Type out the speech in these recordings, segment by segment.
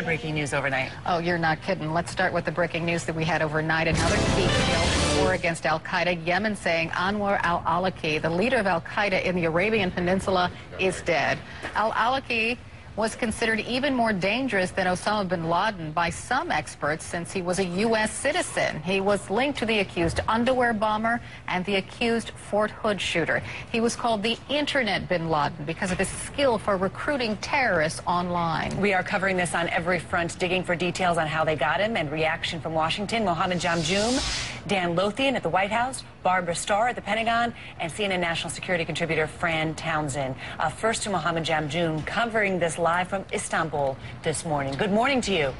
lot of breaking news overnight. Oh, you're not kidding. Let's start with the breaking news that we had overnight. Another key kill in the war against al-Qaeda. Yemen saying Anwar al-Awlaki, the leader of al-Qaeda in the Arabian Peninsula, is dead. Al-Awlaki was considered even more dangerous than Osama bin Laden by some experts since he was a U.S. citizen. He was linked to the accused underwear bomber and the accused Fort Hood shooter. He was called the Internet bin Laden because of his skill for recruiting terrorists online. We are covering this on every front, digging for details on how they got him and reaction from Washington. Mohammed Jamjoom, Dan Lothian at the White House, Barbara Starr at the Pentagon, and CNN national security contributor Fran Townsend. First to Mohammed Jamjoom, covering this live from Istanbul this morning. Good morning to you.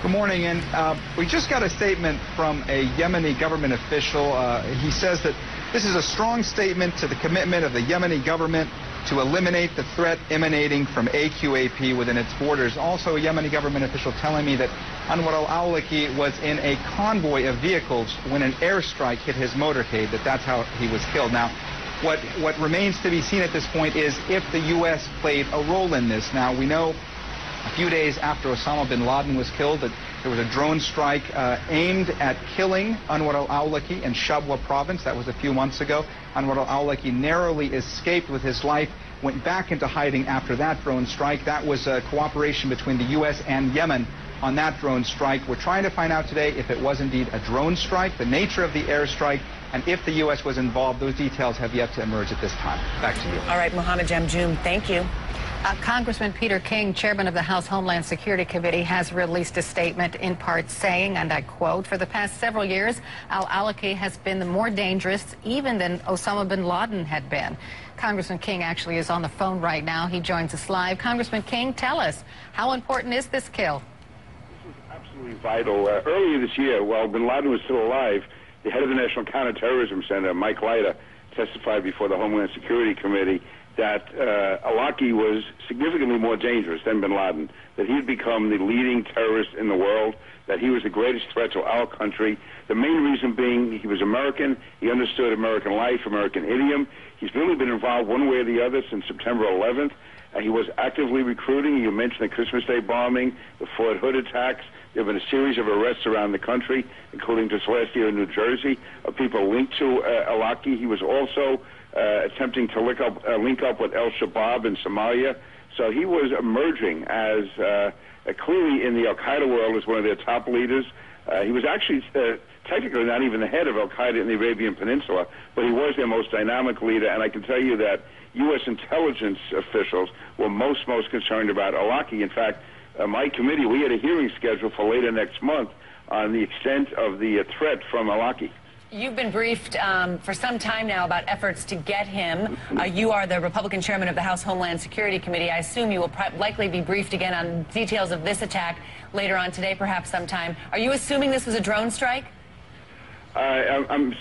Good morning, and we just got a statement from a Yemeni government official. He says that this is a strong statement to the commitment of the Yemeni government to eliminate the threat emanating from AQAP within its borders. Also, a Yemeni government official telling me that Anwar al-Awlaki was in a convoy of vehicles when an airstrike hit his motorcade, that's how he was killed. Now, what remains to be seen at this point is if the U.S. played a role in this. Now, we know a few days after Osama bin Laden was killed that there was a drone strike aimed at killing Anwar al-Awlaki in Shabwa province. That was a few months ago. Anwar al-Awlaki narrowly escaped with his life, went back into hiding after that drone strike. That was a cooperation between the U.S. and Yemen on that drone strike. We're trying to find out today if it was indeed a drone strike, the nature of the airstrike, and if the U.S. was involved. Those details have yet to emerge at this time. Back to you. All right, Mohammed Jamjoom, thank you. Congressman Peter King, chairman of the House Homeland Security Committee, has released a statement in part saying, and I quote, "For the past several years, al-Awlaki has been more dangerous even than Osama bin Laden had been." Congressman King actually is on the phone right now. He joins us live. Congressman King, tell us, how important is this kill? This is absolutely vital. Earlier this year, while bin Laden was still alive, the head of the National Counterterrorism Center, Mike Leiter, testified before the Homeland Security Committee that al-Awlaki was significantly more dangerous than bin Laden, that he had become the leading terrorist in the world, that he was the greatest threat to our country. The main reason being he was American, he understood American life, American idiom. He's really been involved one way or the other since September 11th. He was actively recruiting. You mentioned the Christmas Day bombing, the Fort Hood attacks. There have been a series of arrests around the country, including just last year in New Jersey, of people linked to al-Awlaki. He was also attempting to link up with al-Shabaab in Somalia. So he was emerging as clearly in the al-Qaeda world as one of their top leaders. He was actually technically not even the head of al-Qaeda in the Arabian Peninsula, but he was their most dynamic leader. And I can tell you that U.S. intelligence officials were most concerned about al-Awlaki. In fact, my committee, we had a hearing scheduled for later next month on the extent of the threat from al-Awlaki. You've been briefed for some time now about efforts to get him. You are the Republican chairman of the House Homeland Security Committee. I assume you will likely be briefed again on details of this attack later on today, perhaps sometime. Are you assuming this was a drone strike? I'm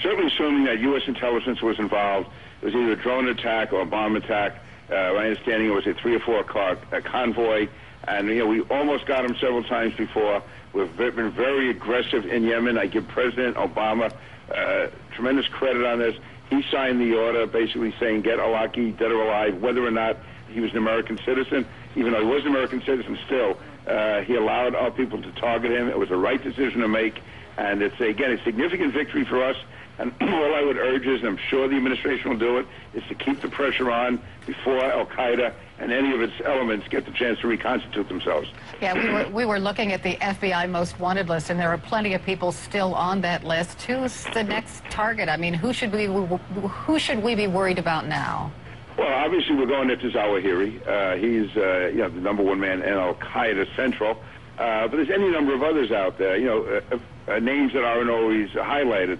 certainly assuming that U.S. intelligence was involved. It was either a drone attack or a bomb attack. My understanding it was a 3 or 4 car convoy. And, you know, we almost got him several times before. We've been very aggressive in Yemen. I give President Obama tremendous credit on this. He signed the order basically saying get al-Awlaki dead or alive, whether or not he was an American citizen. Even though he was an American citizen still, he allowed our people to target him. It was the right decision to make. And it's, again, a significant victory for us. And all I would urge is, and I'm sure the administration will do it, is to keep the pressure on before al-Qaeda and any of its elements get the chance to reconstitute themselves. Yeah, we were looking at the FBI most wanted list, and there are plenty of people still on that list. Who's the next target? I mean, who should we be worried about now? Well, obviously we're going after Zawahiri. He's you know, the #1 man in al-Qaeda Central. But there's any number of others out there. You know, names that aren't always highlighted.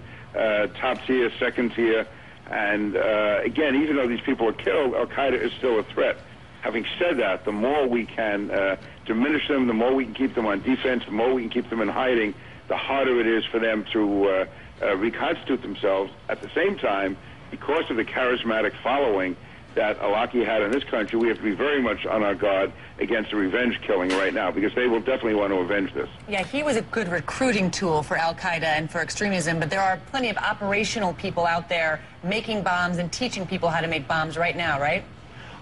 Top tier, second tier, and again, even though these people are killed, al-Qaeda is still a threat. Having said that, the more we can diminish them, the more we can keep them on defense, the more we can keep them in hiding, the harder it is for them to reconstitute themselves. At the same time, because of the charismatic following that al-Awlaki had in this country, we have to be very much on our guard against a revenge killing right now, because they will definitely want to avenge this. Yeah, he was a good recruiting tool for al-Qaeda and for extremism, but there are plenty of operational people out there making bombs and teaching people how to make bombs right now, right?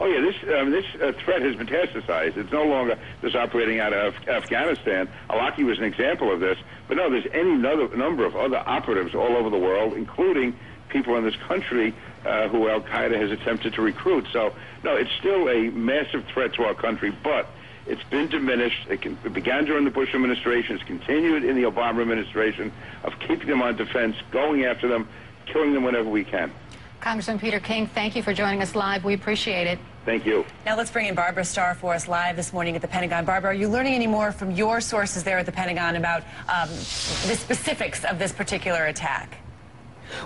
Oh yeah, this threat has metastasized. It's no longer just operating out of Afghanistan. Al-Awlaki was an example of this, but no, there's any number of other operatives all over the world, including people in this country who al-Qaeda has attempted to recruit. So no, it's still a massive threat to our country, but it's been diminished. It began during the Bush administration. It's continued in the Obama administration of keeping them on defense, going after them, killing them whenever we can. Congressman Peter King, thank you for joining us live. We appreciate it. Thank you. Now let's bring in Barbara Starr for us live this morning at the Pentagon. Barbara, are you learning any more from your sources there at the Pentagon about the specifics of this particular attack?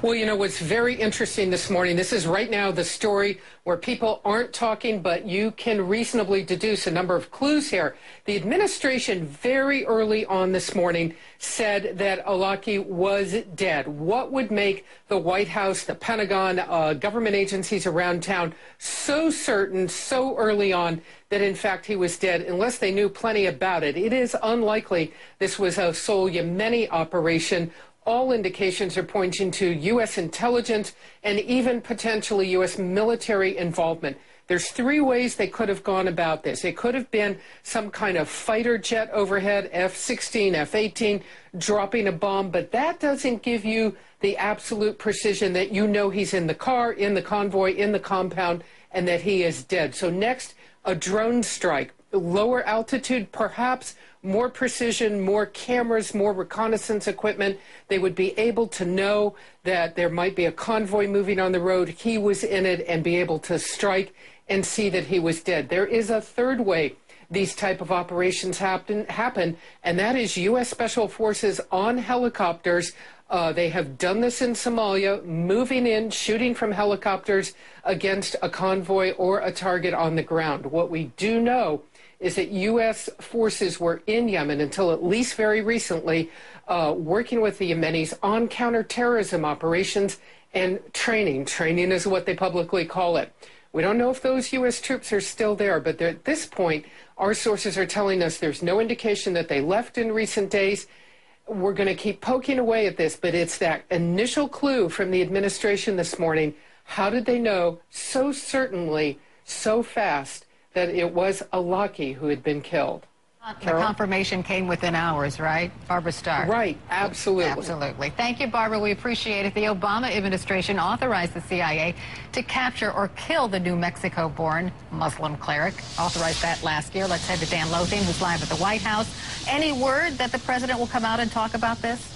Well, you know, what's very interesting this morning, this is right now the story where people aren't talking, but you can reasonably deduce a number of clues here. The administration very early on this morning said that al-Awlaki was dead. What would make the White House, the Pentagon, government agencies around town so certain so early on that in fact he was dead, unless they knew plenty about it? It is unlikely this was a sole Yemeni operation. All indications are pointing to U.S. intelligence and even potentially U.S. military involvement. There's three ways they could have gone about this. It could have been some kind of fighter jet overhead, F-16, F-18, dropping a bomb, but that doesn't give you the absolute precision that you know he's in the car, in the convoy, in the compound, and that he is dead. So next, a drone strike. Lower altitude, perhaps more precision, more cameras, more reconnaissance equipment. They would be able to know that there might be a convoy moving on the road. He was in it and be able to strike and see that he was dead. There is a third way these type of operations happen, and that is U.S. Special Forces on helicopters. They have done this in Somalia, moving in, shooting from helicopters against a convoy or a target on the ground. What we do know is that U.S. forces were in Yemen until at least very recently, working with the Yemenis on counterterrorism operations and training. Training is what they publicly call it. We don't know if those U.S. troops are still there, but at this point, our sources are telling us there's no indication that they left in recent days. We're going to keep poking away at this, but it's that initial clue from the administration this morning. How did they know so certainly, so fast, that it was al-Awlaki who had been killed? The confirmation came within hours, right? Barbara Starr. Right, absolutely. Absolutely. Thank you, Barbara. We appreciate it. The Obama administration authorized the CIA to capture or kill the New Mexico-born Muslim cleric. Authorized that last year. Let's head to Dan Lothian, who's live at the White House. Any word that the president will come out and talk about this?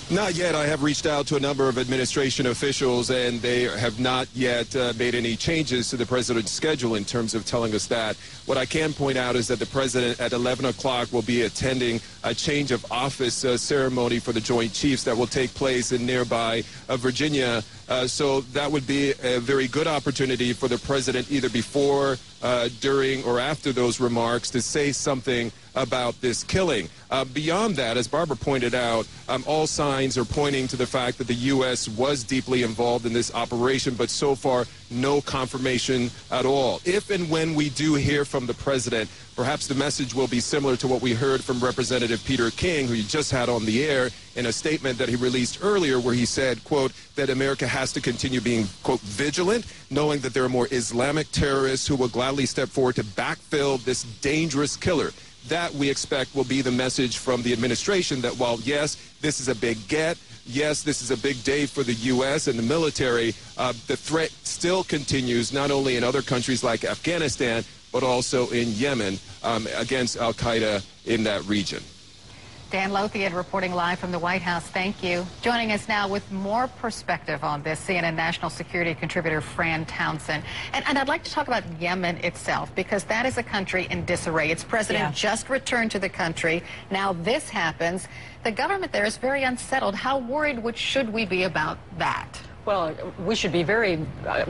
Not yet. I have reached out to a number of administration officials, and they have not yet made any changes to the president's schedule in terms of telling us that. What I can point out is that the president at 11 o'clock will be attending a change of office ceremony for the Joint Chiefs that will take place in nearby Virginia. So that would be a very good opportunity for the president, either before, during, or after those remarks, to say something about this killing. Beyond that, as Barbara pointed out, all signs are pointing to the fact that the U.S. was deeply involved in this operation, but so far, no confirmation at all. If and when we do hear from the president, perhaps the message will be similar to what we heard from Representative Peter King, who you just had on the air, in a statement that he released earlier where he said, quote, that America has to continue being, quote, vigilant, knowing that there are more Islamic terrorists who will gladly step forward to backfill this dangerous killer. That, we expect, will be the message from the administration, that while, yes, this is a big get, yes, this is a big day for the U.S. and the military, the threat still continues, not only in other countries like Afghanistan, but also in Yemen against al-Qaeda in that region. Dan Lothian reporting live from the White House. Thank you. Joining us now with more perspective on this, CNN national security contributor Fran Townsend. And I'd like to talk about Yemen itself, because that is a country in disarray. Its president just returned to the country. Now this happens. The government there is very unsettled. How worried should we be about that? Well, we should be very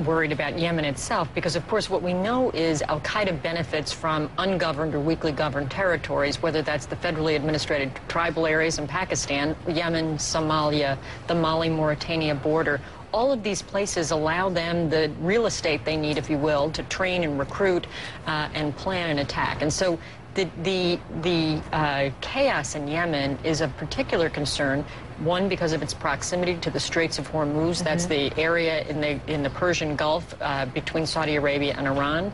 worried about Yemen itself, because, of course, what we know is al-Qaeda benefits from ungoverned or weakly governed territories, whether that's the federally administrated tribal areas in Pakistan, Yemen, Somalia, the Mali-Mauritania border. All of these places allow them the real estate they need, if you will, to train and recruit and plan an attack. And so The chaos in Yemen is of particular concern. One, because of its proximity to the Straits of Hormuz. That's the area in the Persian Gulf between Saudi Arabia and Iran.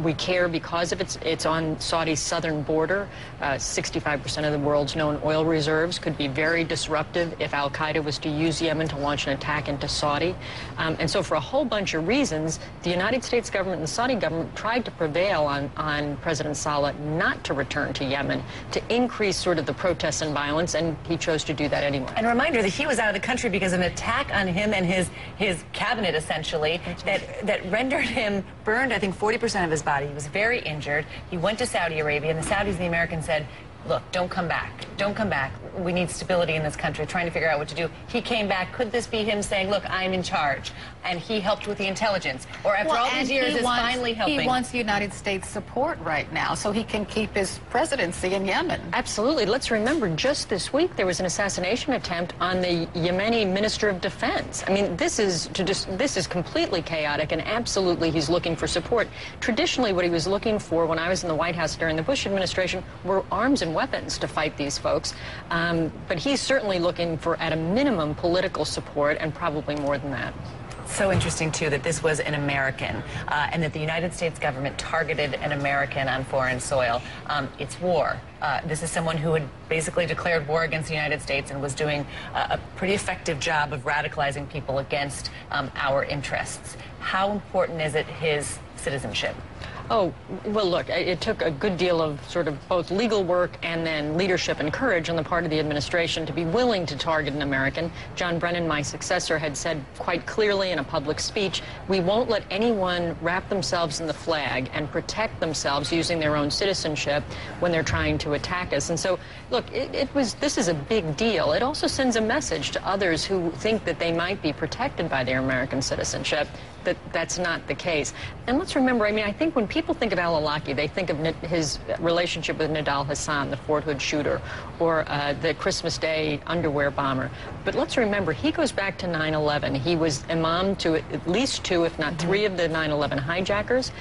We care because of it's on Saudi's southern border. 65% of the world's known oil reserves could be very disruptive if al-Qaeda was to use Yemen to launch an attack into Saudi. And so for a whole bunch of reasons, the United States government and the Saudi government tried to prevail on President Saleh not to return to Yemen, to increase sort of the protests and violence, and he chose to do that anyway. And a reminder that he was out of the country because of an attack on him and his cabinet, essentially, that rendered him burned, I think, 40% of his body. He was very injured. He went to Saudi Arabia, and the Saudis and the Americans said, look, don't come back. Don't come back. We need stability in this country, trying to figure out what to do. He came back. Could this be him saying, look, I'm in charge? And he helped with the intelligence. Or after all these years, is finally helping. He wants United States support right now so he can keep his presidency in Yemen. Absolutely. Let's remember, just this week, there was an assassination attempt on the Yemeni Minister of Defense. I mean, this is completely chaotic, and absolutely he's looking for support. Traditionally, what he was looking for when I was in the White House during the Bush administration were arms and weapons to fight these folks. But he's certainly looking for, at a minimum, political support, and probably more than that. So interesting, too, that this was an American and that the United States government targeted an American on foreign soil. It's war. This is someone who had basically declared war against the United States and was doing a pretty effective job of radicalizing people against our interests. How important is it, his citizenship? Oh, well, look, it took a good deal of sort of both legal work and then leadership and courage on the part of the administration to be willing to target an American. John Brennan, my successor, had said quite clearly in a public speech, we won't let anyone wrap themselves in the flag and protect themselves using their own citizenship when they're trying to attack us. And so, look, this is a big deal. It also sends a message to others who think that they might be protected by their American citizenship that that's not the case. And let's remember, I mean, I think when people think of al-Awlaki, they think of his relationship with Nidal Hassan, the Fort Hood shooter, or the Christmas Day underwear bomber. But let's remember, he goes back to 9/11. He was imam to at least 2, if not 3, of the 9/11 hijackers.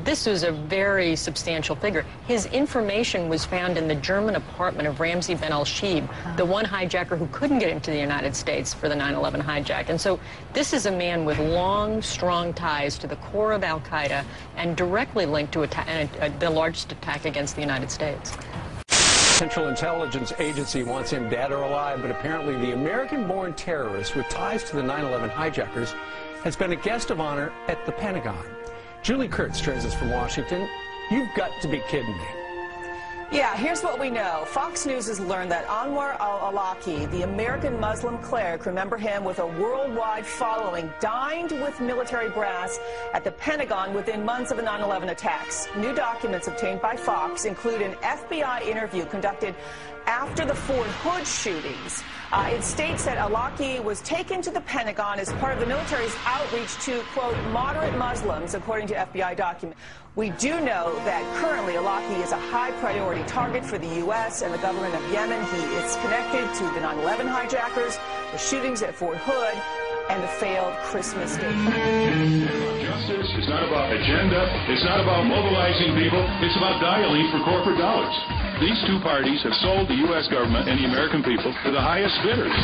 This was a very substantial figure. His information was found in the German apartment of Ramzi Ben al-Shib, the one hijacker who couldn't get into the United States for the 9/11 hijack. And so this is a man with long, strong ties to the core of al-Qaeda and directly linked to the largest attack against the United States. Central Intelligence Agency wants him dead or alive, but apparently the American-born terrorist with ties to the 9/11 hijackers has been a guest of honor at the Pentagon. Julie Kurtz joins us from Washington. You've got to be kidding me. Yeah, here's what we know. Fox News has learned that Anwar al-Awlaki, the American Muslim cleric, remember him with a worldwide following, dined with military brass at the Pentagon within months of the 9/11 attacks. New documents obtained by Fox include an FBI interview conducted after the Fort Hood shootings. It states that al-Awlaki was taken to the Pentagon as part of the military's outreach to, quote, moderate Muslims, according to FBI documents. We do know that currently al-Awlaki is a high priority target for the U.S. and the government of Yemen. He is connected to the 9/11 hijackers, the shootings at Fort Hood, and the failed Christmas Day. Justice is not about agenda. It's not about mobilizing people. It's about dialing for corporate dollars. These two parties have sold the U.S. government and the American people to the highest bidders.